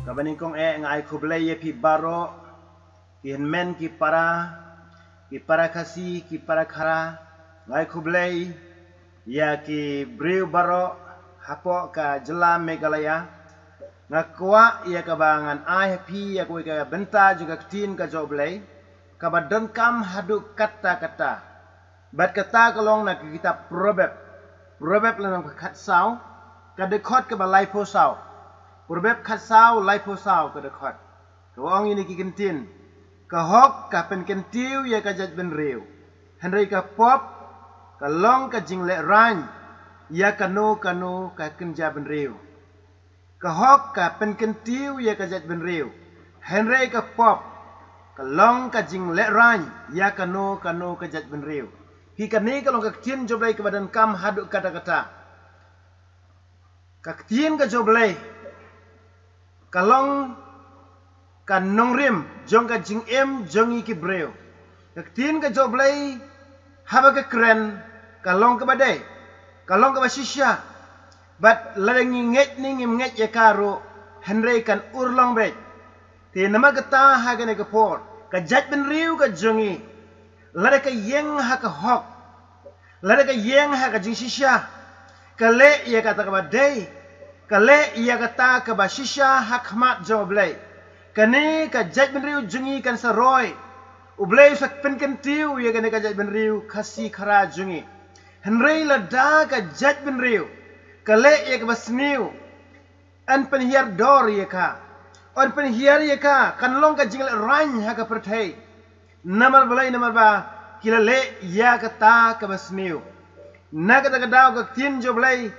kabaning kong ngai kublay ye pi baro ki men ki para kasi ki para khara ngai kublay ya ki briu baro hapo ka jela Meghalaya ngakwa ya kabangan ai pi ya ko ka benta juga tin ka joblay kabadon kam hadu kata-kata bat kata kalong na kita probab lang khat saw kada khot ka balai po saw probab khat saw lai po saw kada khot ka ong ini ki kentin ka hok ka pen kentiu ya ka jat ben riu henry ka pop ka long ka jingle ran ya kanu ka kenja ben riu ka hok ka pen kentiu ya ka jat ben riu henry ka pop ka long ka jingle ran ya kanu ka jat ben riu hi kani kalong ka tin joblay ka badan kam hadu kata-kata ka tin ka joblay kalong ka nongrim jong ka jing em jong iki breu ka tin ka joblay haba ka kren kalong ka badai kalong ka basisya bat ladangi nget ya karo henry kan urlong be te nama kata ha ka por ka jat ben riu ka jongi lada ka yeng ha ka hok lada ka yeng ha ka jing sisya kale ia kata ka badai kale ia kata ka basisya hakmat joblay kani ka jat ben riu jungi kan saroy ublay sak pen kentiu ia kani ka jat ben riu kasi khara jungi henry lada ka jat ben riu kale ia ka basniu an pen hiar dor ia ka on pen hiar ia ka kan long ka jingal rany ha ka perthai namar balai namar ba kilale ia kata ka basniu na kata ka daw ka tin joblay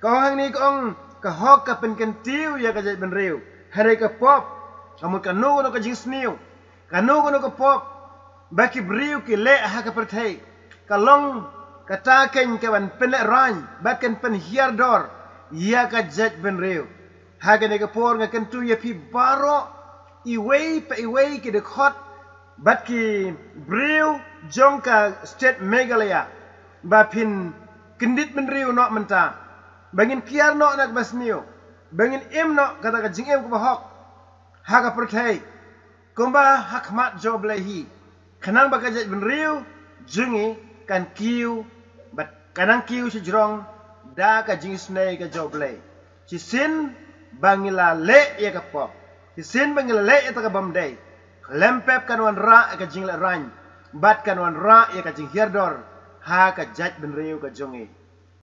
ka hang ni kong ka hok ka pen kentiu ia ka jat ben riu henry ka pop kamu kanu ka jing sniu kanu ka pop baki briu ki le ha ka perthai kalong kata ken ka ban pen le rany baken pen hiar dor ia ka jat ben riu ha ka ne ka por nga kentu ye pi baro iwei ki de khot bat ki briu jong ka state Meghalaya ba pin kendit ben riu no menta bangin kiar no nak basniu bangin em no kata ka jing em ko bahok ha ka perthai kumba hakmat joblay hi kanang ba ka jat ben riu jungi kan kiu bat kanang kiu si jrong da ka jing snai ka joblay si sin bangila le ya ka pop si sin bangila le ya ka bamdai lempep kan wan ra ka jing la rany bat kan wan ra ya ka jing hirdor ha ka jat ben riu ka jongi